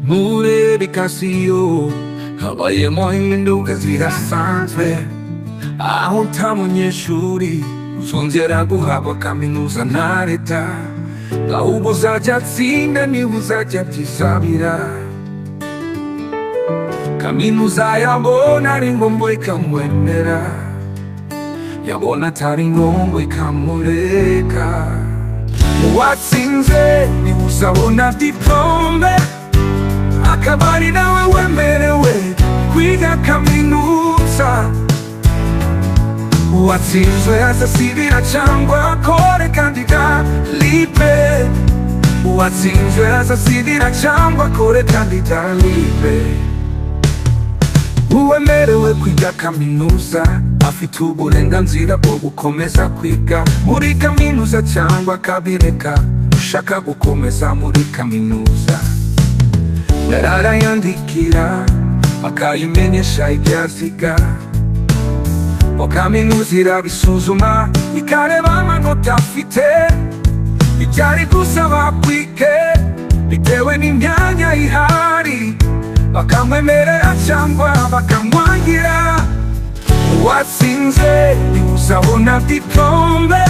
muri edikasiyo habayemo impinduka zidasanzwe, aho nta munyeshuri uzongera guhabwa kaminuza na leta, ahubwo uzajya atsinda niba uzajya abyisabira. Kaminuza yabona ari ngombwa ikamwemera, yabona atari ngombwa ikamureka. Uwatsinze niwe uzabona diplome, akaba ari nawe wemerewe kwiga kaminuza. Uwatsinzwe azasibira cyangwa akore kandida libre, uwatsinzwe azasibira cyangwa akore kandida libre. Uwemerewe kwiga kaminuza afite uburenganzira bwo gukomeza kwiga muri kaminuza cyangwa akabireka ushaka gukomeza muri kaminuza. Yarayandikira akayimenyesha ibyaziga, kaminuza irabisuzuma ikareba amanota afite, ibyari gusaba kwige bitewe n'imyanya ihari, bakamwemerera cyangwa bakamwangira. Uwatsinze niwe uzabona diplome,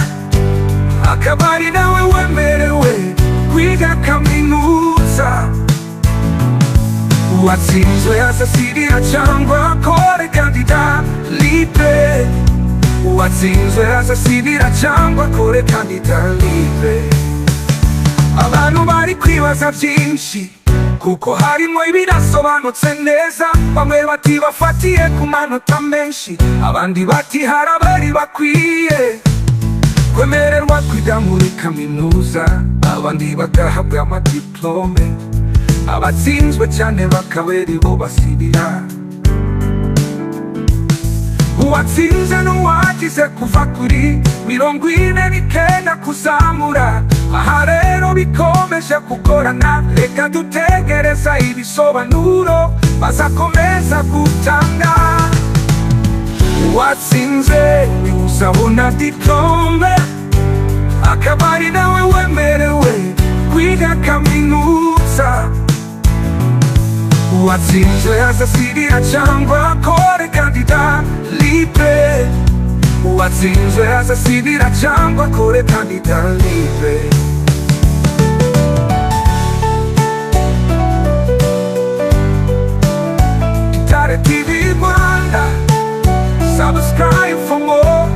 akaba ari nawe wemerewe kwiga kaminuza. Uwatsinzwe azasibira cyangwa akore kandida libre, uwatsinzwe azasibira cyangwa akore kandida libre. Abantu bari kwibaza byinshi kuko harimo ibidasobanutse neza, bamwe bati bafatiye ku manota menshi, abandi bati hari abari bakwiye kwemererwa kwiga muri kaminuza, abandi bagahabwa amadiplome, abatsinzwe cyane bakabera bo basibira. Uwatsinze n'uwagize kuva kuri 49 kuzamura, aha rero bikomeje kugorana, reka dutegereza ibisobanuro bazakomeza gutanga. Uwatsinze niwe uzabona diplome, akaba ari nawe wemerewe kwiga kaminuza. Uwatsinzwe azasibira cyangwa akore kandida libre, uwatsinzwe azasibira cyangwa akore kandida libre. Gitare TV Rwanda, subscribe for more.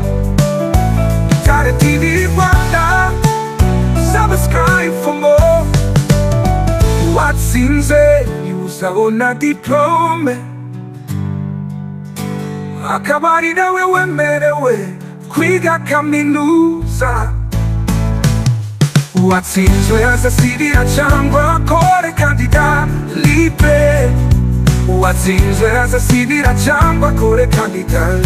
Gitare TV Rwanda, subscribe for more. Uwatsinze uzabona diplome, akaba ari nawe wemerewe kwiga kaminuza. Uwatsinzwe azasibira cyangwa akore kandida libre, uwatsinzwe azasibira cyangwa akore kandida libre.